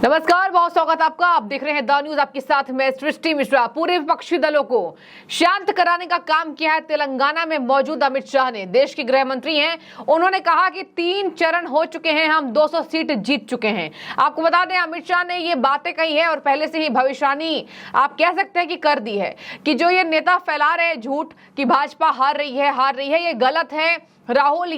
नमस्कार, बहुत स्वागत आपका। आप देख रहे हैं द न्यूज, आपके साथ मैं सृष्टि मिश्रा। पूरे विपक्षी दलों को शांत कराने का काम किया है तेलंगाना में मौजूद अमित शाह ने। देश के गृह मंत्री हैं, उन्होंने कहा कि 3 चरण हो चुके हैं, हम 200 सीट जीत चुके हैं। आपको बता दें, अमित शाह ने ये बातें कही है और पहले से ही भविष्यवाणी आप कह सकते हैं कि कर दी है कि जो ये नेता फैला रहे हैं झूठ कि भाजपा हार रही है, ये गलत है। राहुल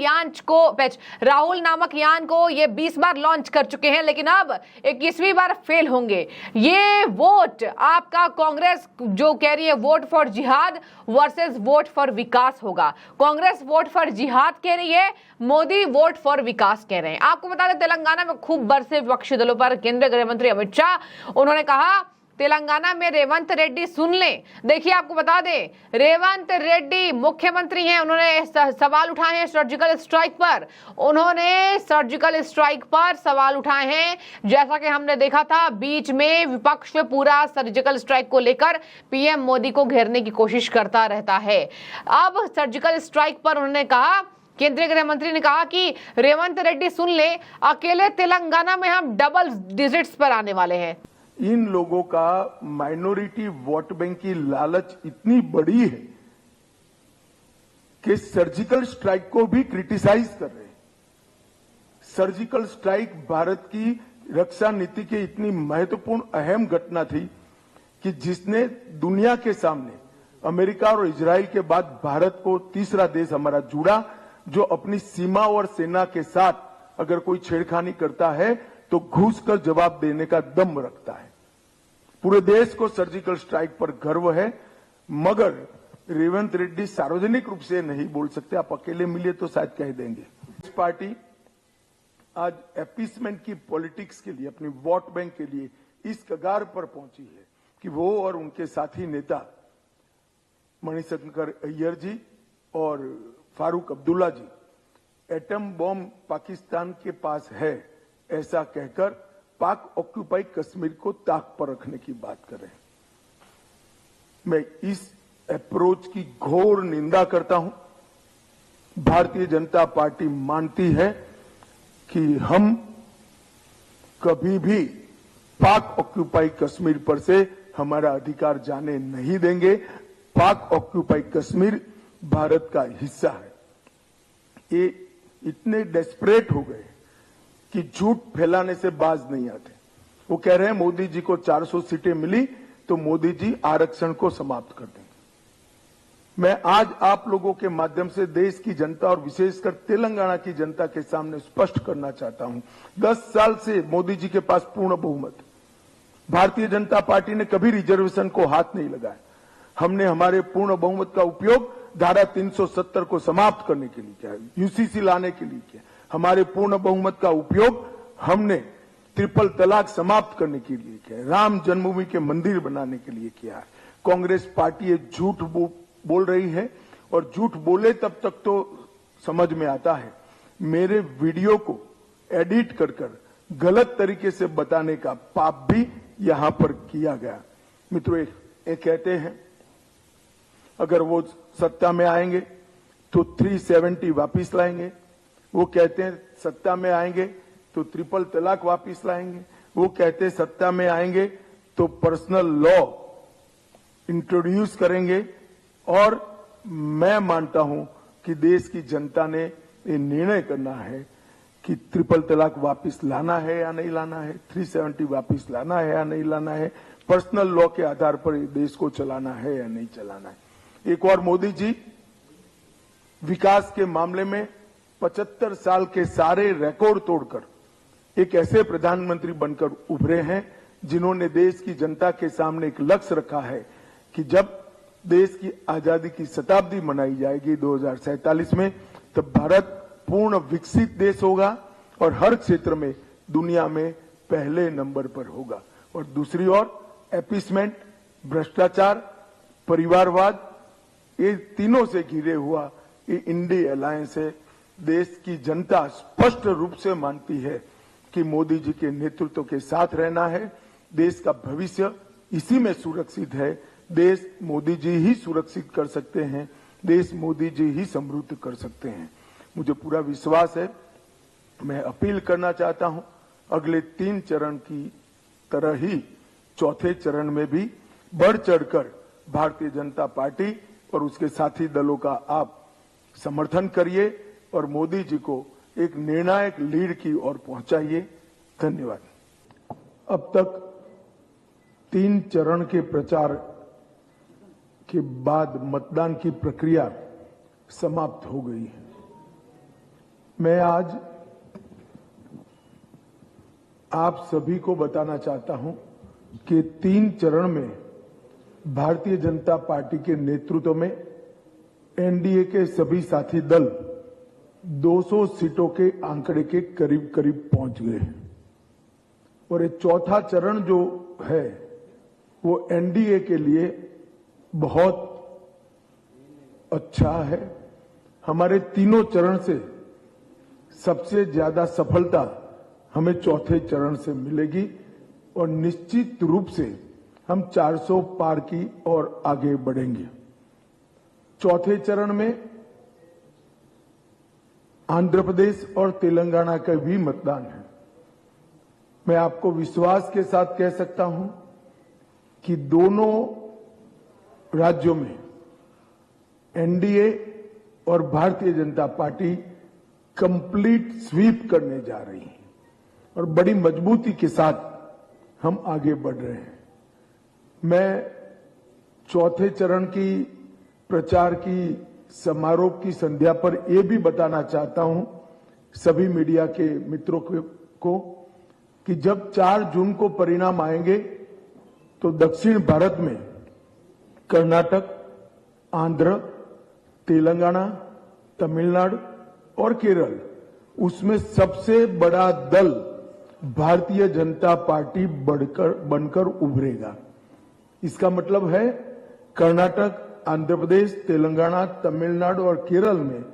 नामक यान को ये 20 बार लॉन्च कर चुके हैं, लेकिन अब 21वीं बार फेल होंगे। ये वोट आपका कांग्रेस जो कह रही है वोट फॉर जिहाद वर्सेस वोट फॉर विकास होगा। कांग्रेस वोट फॉर जिहाद कह रही है, मोदी वोट फॉर विकास कह रहे हैं। आपको बता दें, तेलंगाना में खूब बरसे विपक्षी दलों पर केंद्रीय गृह मंत्री अमित शाह। उन्होंने कहा तेलंगाना में रेवंत रेड्डी सुन ले। देखिए, आपको बता दें, रेवंत रेड्डी मुख्यमंत्री हैं, उन्होंने सवाल उठाए हैं सर्जिकल स्ट्राइक पर। उन्होंने सर्जिकल स्ट्राइक पर सवाल उठाए हैं। जैसा कि हमने देखा था, बीच में विपक्ष पूरा सर्जिकल स्ट्राइक को लेकर पीएम मोदी को घेरने की कोशिश करता रहता है। अब सर्जिकल स्ट्राइक पर उन्होंने कहा, केंद्रीय गृह मंत्री ने कहा कि रेवंत रेड्डी सुन ले, अकेले तेलंगाना में हम डबल डिजिट्स पर आने वाले हैं। इन लोगों का माइनॉरिटी वोट बैंक की लालच इतनी बड़ी है कि सर्जिकल स्ट्राइक को भी क्रिटिसाइज कर रहे हैं। सर्जिकल स्ट्राइक भारत की रक्षा नीति की इतनी महत्वपूर्ण अहम घटना थी कि जिसने दुनिया के सामने अमेरिका और इजराइल के बाद भारत को तीसरा देश हमारा जुड़ा, जो अपनी सीमा और सेना के साथ अगर कोई छेड़खानी करता है तो घुस कर जवाब देने का दम रखता है। पूरे देश को सर्जिकल स्ट्राइक पर गर्व है, मगर रेवंत रेड्डी सार्वजनिक रूप से नहीं बोल सकते। आप अकेले मिले तो शायद कह देंगे। इस पार्टी आज अपीसमेंट की पॉलिटिक्स के लिए, अपनी वोट बैंक के लिए इस कगार पर पहुंची है कि वो और उनके साथी नेता मणिशंकर अय्यर जी और फारूक अब्दुल्ला जी एटम बॉम्ब पाकिस्तान के पास है ऐसा कहकर पाक ऑक्यूपाई कश्मीर को ताक पर रखने की बात करें। मैं इस अप्रोच की घोर निंदा करता हूं। भारतीय जनता पार्टी मानती है कि हम कभी भी पाक ऑक्यूपाई कश्मीर पर से हमारा अधिकार जाने नहीं देंगे। पाक ऑक्यूपाई कश्मीर भारत का हिस्सा है। ये इतने डेस्परेट हो गए कि झूठ फैलाने से बाज नहीं आते। वो कह रहे हैं मोदी जी को 400 सीटें मिली तो मोदी जी आरक्षण को समाप्त कर देंगे। मैं आज आप लोगों के माध्यम से देश की जनता और विशेषकर तेलंगाना की जनता के सामने स्पष्ट करना चाहता हूं, 10 साल से मोदी जी के पास पूर्ण बहुमत। भारतीय जनता पार्टी ने कभी रिजर्वेशन को हाथ नहीं लगाया। हमने हमारे पूर्ण बहुमत का उपयोग धारा 370 को समाप्त करने के लिए किया, यूसीसी लाने के लिए किया। हमारे पूर्ण बहुमत का उपयोग हमने ट्रिपल तलाक समाप्त करने के लिए किया, राम जन्मभूमि के मंदिर बनाने के लिए किया है। कांग्रेस पार्टी ये झूठ बोल रही है, और झूठ बोले तब तक तो समझ में आता है। मेरे वीडियो को एडिट कर गलत तरीके से बताने का पाप भी यहां पर किया गया। मित्रों, एक कहते हैं अगर वो सत्ता में आएंगे तो 370 वापिस लाएंगे। वो कहते हैं सत्ता में आएंगे तो ट्रिपल तलाक वापिस लाएंगे। वो कहते हैं सत्ता में आएंगे तो पर्सनल लॉ इंट्रोड्यूस करेंगे। और मैं मानता हूं कि देश की जनता ने ये निर्णय करना है कि ट्रिपल तलाक वापिस लाना है या नहीं लाना है, 370 वापिस लाना है या नहीं लाना है, पर्सनल लॉ के आधार पर देश को चलाना है या नहीं चलाना है। एक और, मोदी जी विकास के मामले में 75 साल के सारे रिकॉर्ड तोड़कर एक ऐसे प्रधानमंत्री बनकर उभरे हैं जिन्होंने देश की जनता के सामने एक लक्ष्य रखा है कि जब देश की आजादी की शताब्दी मनाई जाएगी 2047 में, तब भारत पूर्ण विकसित देश होगा और हर क्षेत्र में दुनिया में पहले नंबर पर होगा। और दूसरी ओर अपीसमेंट, भ्रष्टाचार, परिवारवाद, ये तीनों से घिरे हुआ ये इंडिया अलायंस है। देश की जनता स्पष्ट रूप से मानती है कि मोदी जी के नेतृत्व के साथ रहना है। देश का भविष्य इसी में सुरक्षित है। देश मोदी जी ही सुरक्षित कर सकते हैं, देश मोदी जी ही समृद्ध कर सकते हैं। मुझे पूरा विश्वास है। मैं अपील करना चाहता हूं, अगले 3 चरण की तरह ही चौथे चरण में भी बढ़ चढ़कर भारतीय जनता पार्टी और उसके साथी दलों का आप समर्थन करिए और मोदी जी को एक निर्णायक लीड की ओर पहुंचाइए। धन्यवाद। अब तक 3 चरण के प्रचार के बाद मतदान की प्रक्रिया समाप्त हो गई है। मैं आज आप सभी को बताना चाहता हूं कि 3 चरण में भारतीय जनता पार्टी के नेतृत्व में एनडीए के सभी साथी दल 200 सीटों के आंकड़े के करीब करीब पहुंच गए हैं और ये चौथा चरण जो है वो एनडीए के लिए बहुत अच्छा है। हमारे तीनों चरण से सबसे ज्यादा सफलता हमें चौथे चरण से मिलेगी और निश्चित रूप से हम 400 पार की ओर आगे बढ़ेंगे। चौथे चरण में आंध्र प्रदेश और तेलंगाना का भी मतदान है। मैं आपको विश्वास के साथ कह सकता हूं कि दोनों राज्यों में एनडीए और Bharatiya Janata party complete SVEEP करने जा रही है और बड़ी मजबूती के साथ हम आगे बढ़ रहे हैं। मैं चौथे चरण की प्रचार की समारोह की संध्या पर यह भी बताना चाहता हूं सभी मीडिया के मित्रों को कि जब 4 जून को परिणाम आएंगे तो दक्षिण भारत में कर्नाटक, आंध्र, तेलंगाना, तमिलनाडु और केरल, उसमें सबसे बड़ा दल भारतीय जनता पार्टी बनकर उभरेगा। इसका मतलब है कर्नाटक, आंध्र प्रदेश, तेलंगाना, तमिलनाडु और केरल में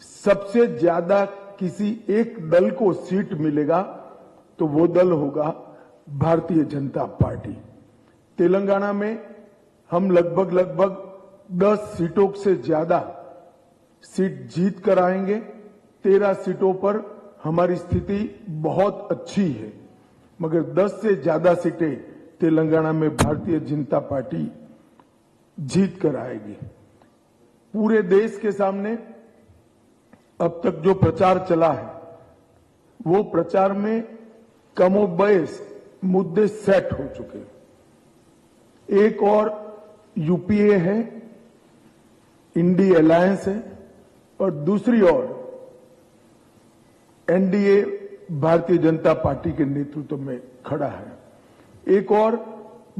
सबसे ज्यादा किसी एक दल को सीट मिलेगा तो वो दल होगा भारतीय जनता पार्टी। तेलंगाना में हम लगभग 10 सीटों से ज्यादा सीट जीत कर आएंगे। 13 सीटों पर हमारी स्थिति बहुत अच्छी है, मगर 10 से ज्यादा सीटें तेलंगाना में भारतीय जनता पार्टी जीत कर आएगी। पूरे देश के सामने अब तक जो प्रचार चला है वो प्रचार में कमोबेश मुद्दे सेट हो चुके हैं। एक और यूपीए है, इंडी अलायंस है और दूसरी ओर एनडीए भारतीय जनता पार्टी के नेतृत्व में खड़ा है। एक और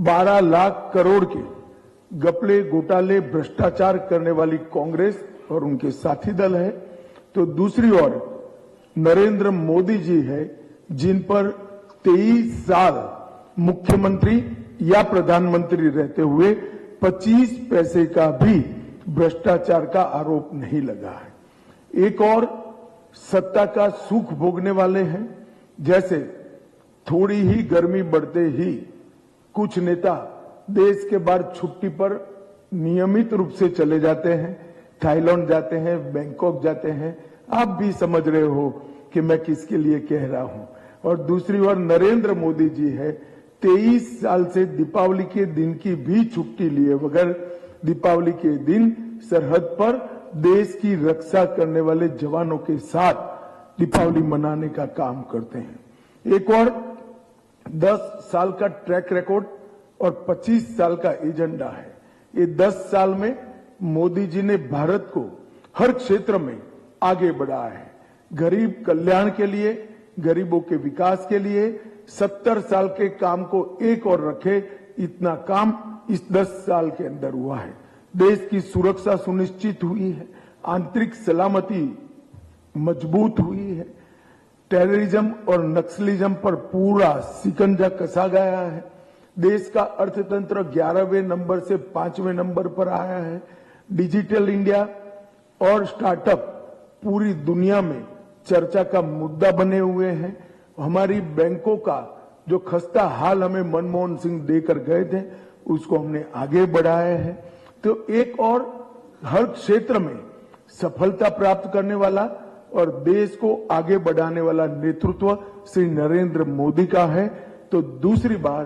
12 लाख करोड़ के घपले, घोटाले, भ्रष्टाचार करने वाली कांग्रेस और उनके साथी दल है, तो दूसरी ओर नरेंद्र मोदी जी है जिन पर 23 साल मुख्यमंत्री या प्रधानमंत्री रहते हुए 25 पैसे का भी भ्रष्टाचार का आरोप नहीं लगा है। एक और सत्ता का सुख भोगने वाले हैं, जैसे थोड़ी ही गर्मी बढ़ते ही कुछ नेता देश के बाहर छुट्टी पर नियमित रूप से चले जाते हैं, थाईलैंड जाते हैं, बैंकॉक जाते हैं। आप भी समझ रहे हो कि मैं किसके लिए कह रहा हूं। और दूसरी ओर नरेंद्र मोदी जी है, 23 साल से दीपावली के दिन की भी छुट्टी लिए बगैर दीपावली के दिन सरहद पर देश की रक्षा करने वाले जवानों के साथ दीपावली मनाने का काम करते हैं। एक और 10 साल का ट्रैक रिकॉर्ड और 25 साल का एजेंडा है। ये 10 साल में मोदी जी ने भारत को हर क्षेत्र में आगे बढ़ाया है। गरीब कल्याण के लिए, गरीबों के विकास के लिए 70 साल के काम को एक और रखे, इतना काम इस 10 साल के अंदर हुआ है। देश की सुरक्षा सुनिश्चित हुई है, आंतरिक सलामती मजबूत हुई है, टेररिज्म और नक्सलिज्म पर पूरा शिकंजा कसा गया है। देश का अर्थतंत्र 11वें नंबर से 5वें नंबर पर आया है। डिजिटल इंडिया और स्टार्टअप पूरी दुनिया में चर्चा का मुद्दा बने हुए हैं। हमारी बैंकों का जो खस्ता हाल हमें मनमोहन सिंह देकर गए थे, उसको हमने आगे बढ़ाया है। तो एक और हर क्षेत्र में सफलता प्राप्त करने वाला और देश को आगे बढ़ाने वाला नेतृत्व श्री नरेंद्र मोदी का है। तो दूसरी बार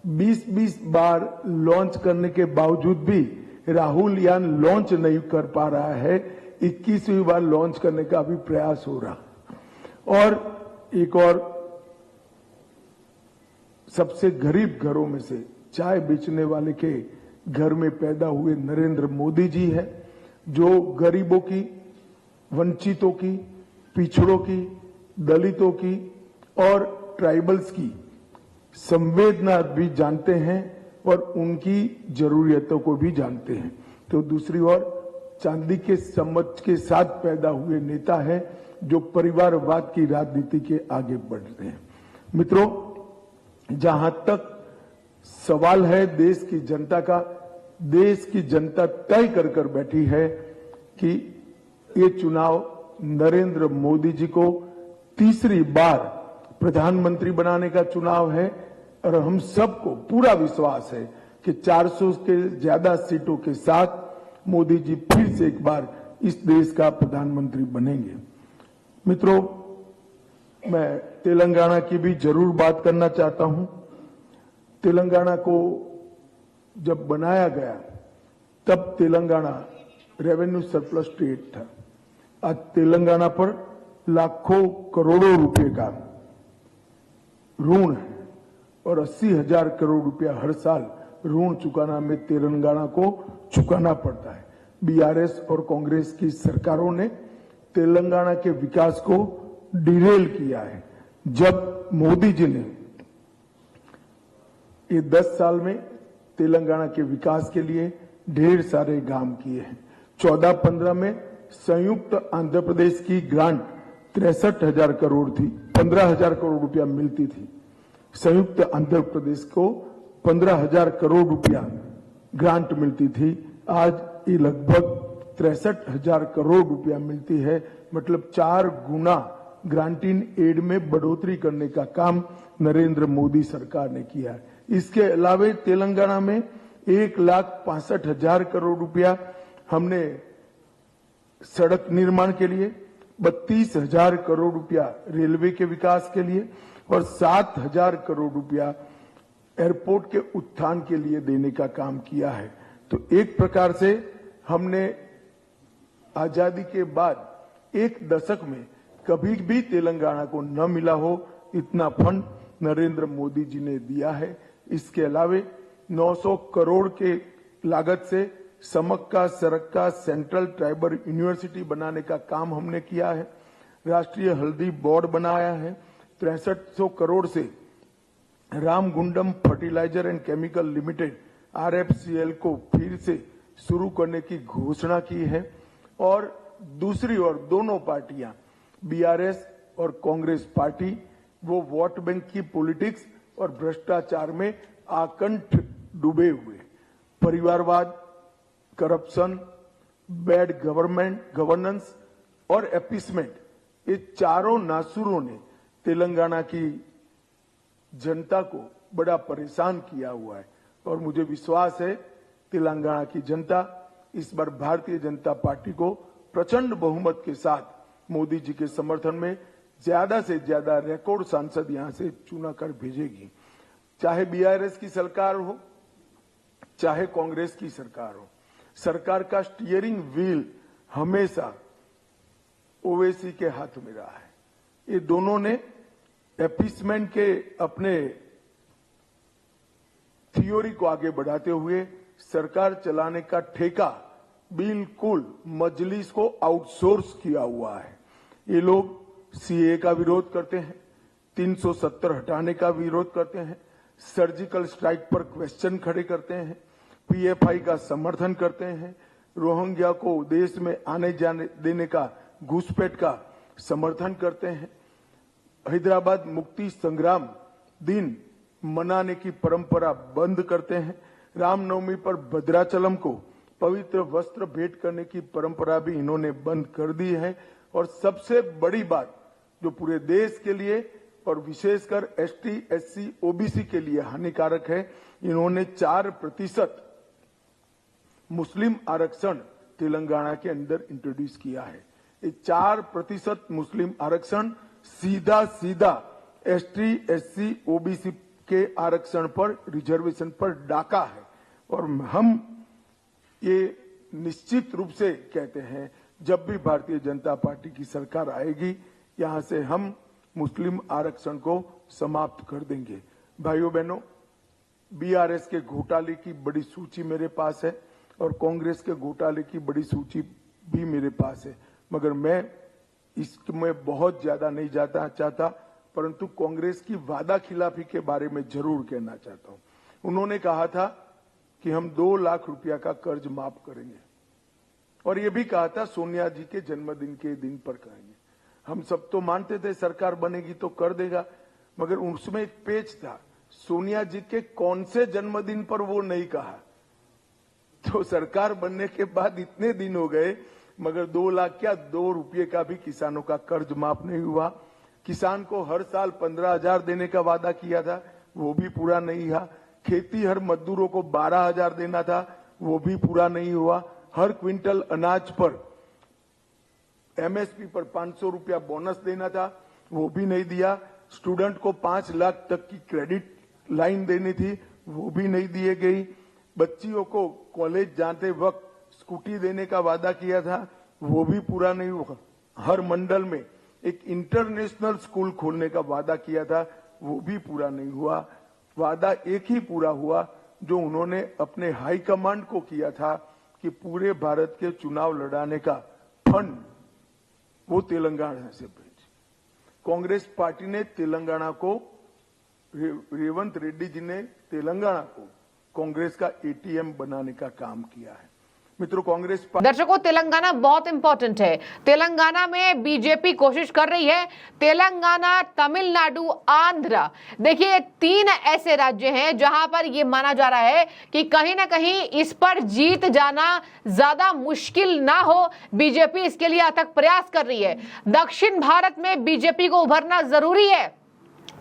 20-20 बार लॉन्च करने के बावजूद भी राहुल यान लॉन्च नहीं कर पा रहा है, 21वीं बार लॉन्च करने का भी प्रयास हो रहा। और एक और सबसे गरीब घरों में से चाय बेचने वाले के घर में पैदा हुए नरेंद्र मोदी जी हैं, जो गरीबों की, वंचितों की, पिछड़ों की, दलितों की और ट्राइबल्स की संवेदना भी जानते हैं और उनकी जरूरियतों को भी जानते हैं। तो दूसरी ओर चांदी के चम्मच के साथ पैदा हुए नेता हैं जो परिवारवाद की राजनीति के आगे बढ़ रहे हैं। मित्रों, जहां तक सवाल है देश की जनता का, देश की जनता तय कर बैठी है कि ये चुनाव नरेंद्र मोदी जी को तीसरी बार प्रधानमंत्री बनाने का चुनाव है और हम सबको पूरा विश्वास है कि 400 के ज्यादा सीटों के साथ मोदी जी फिर से एक बार इस देश का प्रधानमंत्री बनेंगे। मित्रों, मैं तेलंगाना की भी जरूर बात करना चाहता हूं। तेलंगाना को जब बनाया गया तब तेलंगाना रेवेन्यू सरप्लस स्टेट था। आज तेलंगाना पर लाखों करोड़ों रुपए का ऋण है और 80,000 करोड़ रुपया हर साल ऋण चुकाना में तेलंगाना को चुकाना पड़ता है। बीआरएस और कांग्रेस की सरकारों ने तेलंगाना के विकास को डिरेल किया है। जब मोदी जी ने ये 10 साल में तेलंगाना के विकास के लिए ढेर सारे काम किए हैं। 14-15 में संयुक्त आंध्र प्रदेश की ग्रांट 63,000 करोड़ थी, 15,000 करोड़ रुपया मिलती थी। संयुक्त आंध्र प्रदेश को 15,000 करोड़ रुपया ग्रांट मिलती थी। आज ये लगभग 63,000 करोड़ रुपया मिलती है, मतलब 4 गुना ग्रांटिंग एड में बढ़ोतरी करने का काम नरेंद्र मोदी सरकार ने किया है। इसके अलावा तेलंगाना में 1,65,000 करोड़ रुपया हमने सड़क निर्माण के लिए, 32,000 करोड़ रुपया रेलवे के विकास के लिए और 7,000 करोड़ रुपया एयरपोर्ट के उत्थान के लिए देने का काम किया है। तो एक प्रकार से हमने आजादी के बाद एक दशक में कभी भी तेलंगाना को न मिला हो इतना फंड नरेंद्र मोदी जी ने दिया है। इसके अलावा 900 करोड़ के लागत से समक्का सरक्का सेंट्रल ट्राइबल यूनिवर्सिटी बनाने का काम हमने किया है। राष्ट्रीय हल्दी बोर्ड बनाया है। 6300 करोड़ से Ramagundam fertiliser and chemical limited RFCL को फिर से शुरू करने की घोषणा की है। और दूसरी ओर दोनों पार्टियां, BRS और कांग्रेस पार्टी, वो वोट बैंक की पॉलिटिक्स और भ्रष्टाचार में आकंठ डूबे हुए, परिवारवाद, करप्शन, बैड गवर्नेंस और अपीसमेंट, ये चारों नासुरों ने तेलंगाना की जनता को बड़ा परेशान किया हुआ है। और मुझे विश्वास है तेलंगाना की जनता इस बार भारतीय जनता पार्टी को प्रचंड बहुमत के साथ मोदी जी के समर्थन में ज्यादा से ज्यादा रिकॉर्ड सांसद यहां से चुना कर भेजेगी। चाहे BRS की सरकार हो, चाहे कांग्रेस की सरकार हो, सरकार का स्टीयरिंग व्हील हमेशा ओवैसी के हाथ में रहा है। ये दोनों ने अपीसमेंट के अपने थियोरी को आगे बढ़ाते हुए सरकार चलाने का ठेका बिल्कुल मजलिस को आउटसोर्स किया हुआ है। ये लोग CAA का विरोध करते हैं, 370 हटाने का विरोध करते हैं, सर्जिकल स्ट्राइक पर क्वेश्चन खड़े करते हैं, PFI का समर्थन करते हैं, रोहिंग्या को देश में आने जाने देने का घुसपैठ का समर्थन करते हैं, हैदराबाद मुक्ति संग्राम दिन मनाने की परंपरा बंद करते हैं, रामनवमी पर भद्राचलम को पवित्र वस्त्र भेंट करने की परंपरा भी इन्होंने बंद कर दी है। और सबसे बड़ी बात जो पूरे देश के लिए और विशेषकर ST, SC, OBC के लिए हानिकारक है, इन्होंने 4% मुस्लिम आरक्षण तेलंगाना के अंदर इंट्रोड्यूस किया है। ये 4% मुस्लिम आरक्षण सीधा ST, SC, OBC के आरक्षण पर, रिजर्वेशन पर डाका है। और हम ये निश्चित रूप से कहते हैं, जब भी भारतीय जनता पार्टी की सरकार आएगी, यहां से हम मुस्लिम आरक्षण को समाप्त कर देंगे। भाइयों बहनों, बीआरएस के घोटाले की बड़ी सूची मेरे पास है और कांग्रेस के घोटाले की बड़ी सूची भी मेरे पास है, मगर मैं इसमें बहुत ज्यादा नहीं जाना चाहता, परंतु कांग्रेस की वादा खिलाफी के बारे में जरूर कहना चाहता हूं। उन्होंने कहा था कि हम 2 लाख रुपया का कर्ज माफ करेंगे और ये भी कहा था सोनिया जी के जन्मदिन के दिन पर करेंगे। हम सब तो मानते थे सरकार बनेगी तो कर देगा, मगर उसमें एक पेच था, सोनिया जी के कौन से जन्मदिन पर वो नहीं कहा। तो सरकार बनने के बाद इतने दिन हो गए, मगर 2 लाख क्या 2 रुपये का भी किसानों का कर्ज माफ नहीं हुआ। किसान को हर साल 15,000 देने का वादा किया था, वो भी पूरा नहीं हुआ। खेती हर मजदूरों को 12,000 देना था, वो भी पूरा नहीं हुआ। हर क्विंटल अनाज पर एमएसपी पर 500 रुपया बोनस देना था, वो भी नहीं दिया। स्टूडेंट को 5 लाख तक की क्रेडिट लाइन देनी थी, वो भी नहीं दिए गई। बच्चियों को कॉलेज जाते वक्त स्कूटी देने का वादा किया था, वो भी पूरा नहीं हुआ। हर मंडल में एक इंटरनेशनल स्कूल खोलने का वादा किया था, वो भी पूरा नहीं हुआ। वादा एक ही पूरा हुआ जो उन्होंने अपने हाईकमांड को किया था कि पूरे भारत के चुनाव लड़ाने का फंड वो तेलंगाना से भेज। कांग्रेस पार्टी ने तेलंगाना को, रेवंत रेड्डी जी ने तेलंगाना को कांग्रेस का एटीएम बनाने का काम किया है। मित्रों, कांग्रेस दर्शकों, तेलंगाना बहुत इंपॉर्टेंट है। तेलंगाना में बीजेपी कोशिश कर रही है, तेलंगाना, तमिलनाडु, आंध्र, देखिए 3 ऐसे राज्य हैं जहां पर यह माना जा रहा है कि कहीं ना कहीं इस पर जीत जाना ज्यादा मुश्किल ना हो। बीजेपी इसके लिए अथक प्रयास कर रही है। दक्षिण भारत में बीजेपी को उभरना जरूरी है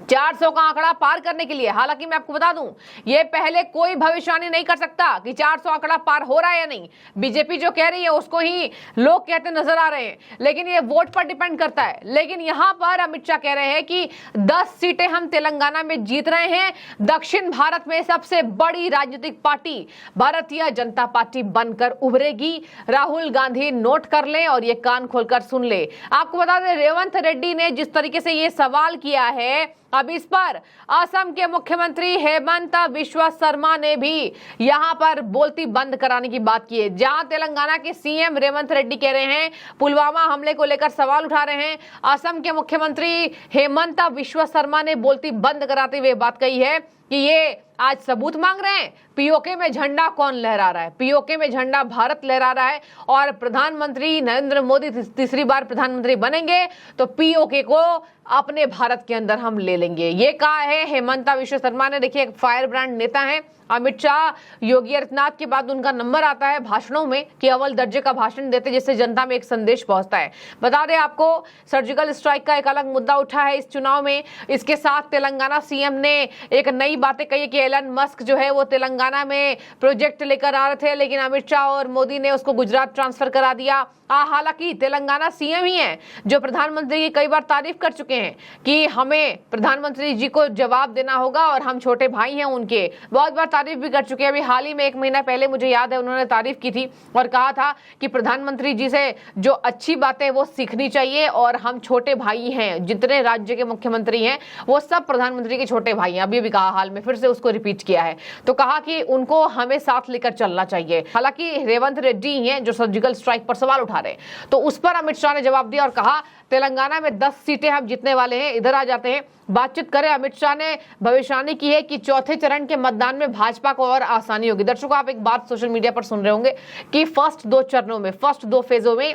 400 का आंकड़ा पार करने के लिए। हालांकि मैं आपको बता दूं, ये पहले कोई भविष्यवाणी नहीं कर सकता कि 400 आंकड़ा पार हो रहा है या नहीं। बीजेपी जो कह रही है उसको ही लोग कहते नजर आ रहे हैं, लेकिन ये वोट पर डिपेंड करता है। लेकिन यहां पर अमित शाह कह रहे हैं कि 10 सीटें हम तेलंगाना में जीत रहे हैं। दक्षिण भारत में सबसे बड़ी राजनीतिक पार्टी भारतीय जनता पार्टी बनकर उभरेगी। राहुल गांधी नोट कर लें और ये कान खोलकर सुन ले। आपको बता दें, रेवंत रेड्डी ने जिस तरीके से ये सवाल किया है, अब इस पर असम के मुख्यमंत्री हेमंत बिश्वा शर्मा ने भी यहां पर बोलती बंद कराने की बात की है। जहां तेलंगाना के सीएम रेवंत रेड्डी कह रहे हैं, पुलवामा हमले को लेकर सवाल उठा रहे हैं, असम के मुख्यमंत्री हेमंत बिश्वा शर्मा ने बोलती बंद कराते हुए बात कही है कि ये आज सबूत मांग रहे हैं। पीओके में झंडा कौन लहरा रहा है? पीओके में झंडा भारत लहरा रहा है और प्रधानमंत्री नरेंद्र मोदी तीसरी बार प्रधानमंत्री बनेंगे तो पीओके को अपने भारत के अंदर हम ले लेंगे, ये कहा है हेमंत बिश्वा शर्मा ने। देखिए, एक फायर ब्रांड नेता है। अमित शाह, योगी आदित्यनाथ के बाद उनका नंबर आता है भाषणों में कि अव्वल दर्जे का भाषण देते, जिससे जनता में एक संदेश पहुंचता है। बता दें आपको, सर्जिकल स्ट्राइक का एक अलग मुद्दा उठा है इस चुनाव में। इसके साथ तेलंगाना सीएम ने एक नई बातें कही कि एलन मस्क जो है वो तेलंगाना में प्रोजेक्ट लेकर आ रहे थे, लेकिन अमित शाह और मोदी ने उसको गुजरात ट्रांसफर करा दिया। हालांकि तेलंगाना सीएम ही है जो प्रधानमंत्री की कई बार तारीफ कर चुके हैं कि हमें प्रधानमंत्री जी को जवाब देना होगा और हम छोटे भाई हैं उनके, बहुत बार तारीफ भी कर चुके हैं। अभी हाल ही में 1 महीना पहले मुझे याद है उन्होंने तारीफ की थी और कहा था कि प्रधानमंत्री जी से जो अच्छी बातें वो सीखनी चाहिए और हम छोटे भाई हैं। जितने राज्य के मुख्यमंत्री हैं वो सब प्रधानमंत्री के छोटे भाई हैं। अभी भी कहा, हाल में फिर से उसको रिपीट किया है, तो कहा कि उनको हमें साथ लेकर चलना चाहिए। हालांकि रेवंत रेड्डी ही हैं जो सर्जिकल स्ट्राइक पर सवाल उठा रहे, तो उस पर अमित शाह ने जवाब दिया और कहा तेलंगाना में 10 सीटें हम जीतने वाले हैं, इधर आ जाते हैं, बातचीत करें। अमित शाह ने भविष्यवाणी की है कि चौथे चरण के मतदान में भाजपा को और आसानी होगी। दर्शकों, आप एक बात सोशल मीडिया पर सुन रहे होंगे कि फर्स्ट 2 चरणों में, फर्स्ट 2 फेजों में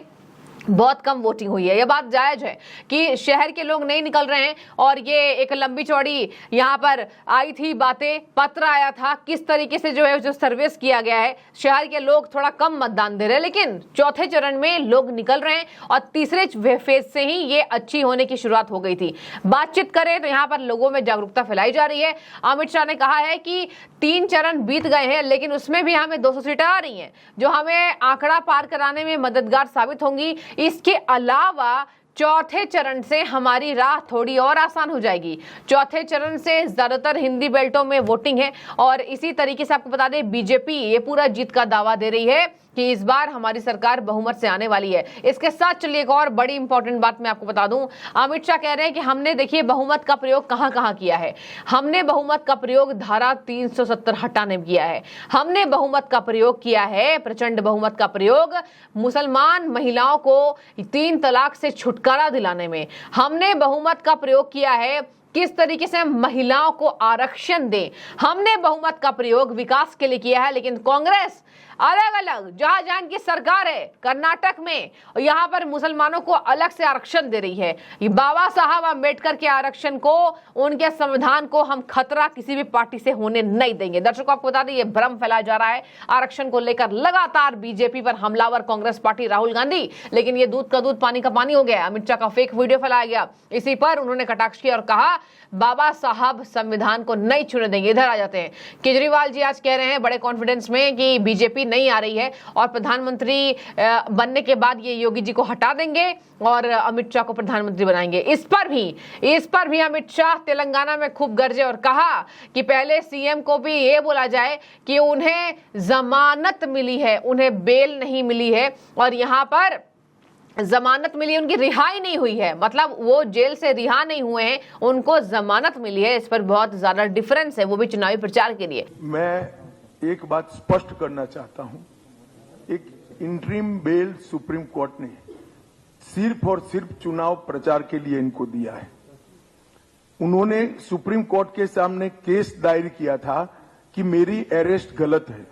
बहुत कम वोटिंग हुई है। यह बात जायज है कि शहर के लोग नहीं निकल रहे हैं और ये एक लंबी चौड़ी यहाँ पर आई थी बातें, पत्र आया था किस तरीके से जो है जो सर्विस किया गया है, शहर के लोग थोड़ा कम मतदान दे रहे हैं, लेकिन चौथे चरण में लोग निकल रहे हैं और तीसरे फेज से ही ये अच्छी होने की शुरुआत हो गई थी। बातचीत करें तो यहाँ पर लोगों में जागरूकता फैलाई जा रही है। अमित शाह ने कहा है कि 3 चरण बीत गए हैं, लेकिन उसमें भी हमें 200 सीटें आ रही हैं जो हमें आंकड़ा पार कराने में मददगार साबित होंगी। इसके अलावा चौथे चरण से हमारी राह थोड़ी और आसान हो जाएगी। चौथे चरण से ज्यादातर हिंदी बेल्टों में वोटिंग है और इसी तरीके से आपको बता दें बीजेपी ये पूरा जीत का दावा दे रही है कि इस बार हमारी सरकार बहुमत से आने वाली है। इसके साथ चलिए एक और बड़ी इंपॉर्टेंट बात मैं आपको बता दूं, अमित शाह कह रहे हैं कि हमने देखिए बहुमत का प्रयोग कहां कहां किया है। हमने बहुमत का प्रयोग धारा 370 हटाने में किया है। हमने बहुमत का प्रयोग किया है, प्रचंड बहुमत का प्रयोग मुसलमान महिलाओं को 3 तलाक से छुटकारा दिलाने में। हमने बहुमत का प्रयोग किया है किस तरीके से महिलाओं को आरक्षण दें। हमने बहुमत का प्रयोग विकास के लिए किया है, लेकिन कांग्रेस अलग अलग जहां जहां की सरकार है कर्नाटक में, यहां पर मुसलमानों को अलग से आरक्षण दे रही है। बाबा साहब अम्बेडकर के आरक्षण को, उनके संविधान को हम खतरा किसी भी पार्टी से होने नहीं देंगे। दर्शकों आपको बता दें ये भ्रम फैलाया जा रहा है आरक्षण को लेकर। लगातार बीजेपी पर हमलावर कांग्रेस पार्टी राहुल गांधी, लेकिन ये दूध का दूध पानी का पानी हो गया। अमित शाह का फेक वीडियो फैलाया गया, इसी पर उन्होंने कटाक्ष किया और कहा बाबा साहब संविधान को नहीं छूने देंगे। इधर आ जाते हैं, केजरीवाल जी आज कह रहे हैं बड़े कॉन्फिडेंस में कि बीजेपी नहीं आ रही है और प्रधानमंत्री बनने के बाद ये योगी जी को हटा देंगे और अमित शाह को प्रधानमंत्री बनाएंगे। इस पर भी अमित शाह तेलंगाना में खूब गरजे और कहा कि पहले सीएम को भी ये बोला जाए कि उन्हें जमानत मिली है, उन्हें बेल नहीं मिली है और यहां पर जमानत मिली है, उनकी रिहाई नहीं हुई है, मतलब वो जेल से रिहा नहीं हुए हैं, उनको जमानत मिली है। इस पर बहुत ज्यादा डिफरेंस है, वो भी चुनावी प्रचार के लिए। मैं एक बात स्पष्ट करना चाहता हूं, एक इंटरिम बेल सुप्रीम कोर्ट ने सिर्फ और सिर्फ चुनाव प्रचार के लिए इनको दिया है। उन्होंने सुप्रीम कोर्ट के सामने केस दायर किया था कि मेरी अरेस्ट गलत है,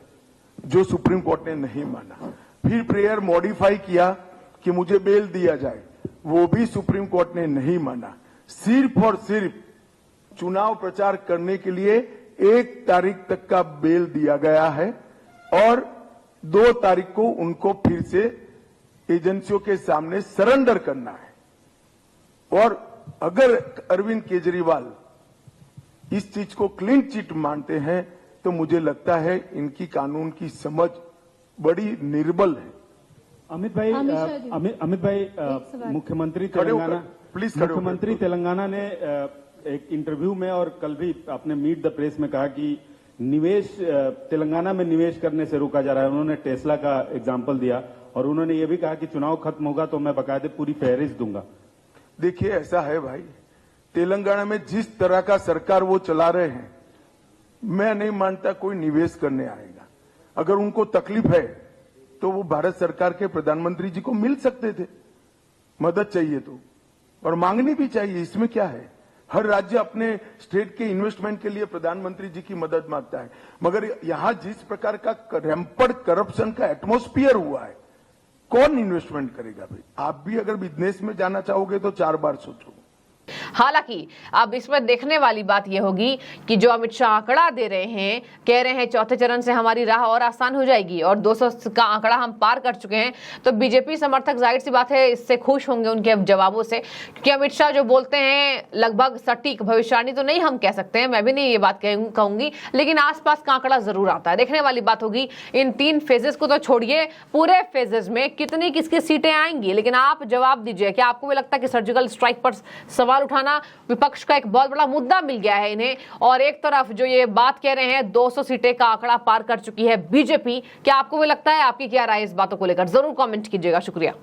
जो सुप्रीम कोर्ट ने नहीं माना। फिर प्रेयर मॉडिफाई किया कि मुझे बेल दिया जाए, वो भी सुप्रीम कोर्ट ने नहीं माना। सिर्फ और सिर्फ चुनाव प्रचार करने के लिए 1 तारीख तक का बेल दिया गया है और 2 तारीख को उनको फिर से एजेंसियों के सामने सरेंडर करना है। और अगर अरविंद केजरीवाल इस चीज को क्लीन चिट मानते हैं तो मुझे लगता है इनकी कानून की समझ बड़ी निर्बल है। अमित भाई मुख्यमंत्री तेलंगाना ने एक इंटरव्यू में और कल भी आपने मीट द प्रेस में कहा कि निवेश तेलंगाना में निवेश करने से रोका जा रहा है। उन्होंने टेस्ला का एग्जांपल दिया और उन्होंने ये भी कहा कि चुनाव खत्म होगा तो मैं बकायदे पूरी फहरिस्त दूंगा। देखिए ऐसा है भाई, तेलंगाना में जिस तरह का सरकार वो चला रहे हैं, मैं नहीं मानता कोई निवेश करने आएगा। अगर उनको तकलीफ है तो वो भारत सरकार के प्रधानमंत्री जी को मिल सकते थे, मदद चाहिए तो, और मांगनी भी चाहिए, इसमें क्या है। हर राज्य अपने स्टेट के इन्वेस्टमेंट के लिए प्रधानमंत्री जी की मदद मांगता है, मगर यहां जिस प्रकार का रैंपड करप्शन का एटमॉस्फेयर हुआ है, कौन इन्वेस्टमेंट करेगा भाई। आप भी अगर बिजनेस में जाना चाहोगे तो 4 बार सोचो। हालांकि अब इसमें देखने वाली बात यह होगी कि जो अमित शाह आंकड़ा दे रहे हैं, कह रहे हैं चौथे चरण से हमारी राह और आसान हो जाएगी और 200 का आंकड़ा हम पार कर चुके हैं, तो बीजेपी समर्थक जाहिर सी बात है इससे खुश होंगे उनके जवाबों से, क्योंकि अमित शाह जो बोलते हैं लगभग सटीक भविष्यवाणी तो नहीं हम कह सकते हैं, मैं भी नहीं ये बात कहूंगी, लेकिन आसपास का आंकड़ा जरूर आता है। देखने वाली बात होगी इन 3 फेजेस को तो छोड़िए, पूरे फेजेस में कितनी किसकी सीटें आएंगी। लेकिन आप जवाब दीजिए, क्या आपको भी लगता है कि सर्जिकल स्ट्राइक पर सवाल उठाना विपक्ष का एक बहुत बड़ा मुद्दा मिल गया है इन्हें, और एक तरफ जो ये बात कह रहे हैं 200 सीटें का आंकड़ा पार कर चुकी है बीजेपी, क्या आपको भी लगता है? आपकी क्या राय इस बातों को लेकर जरूर कमेंट कीजिएगा। शुक्रिया।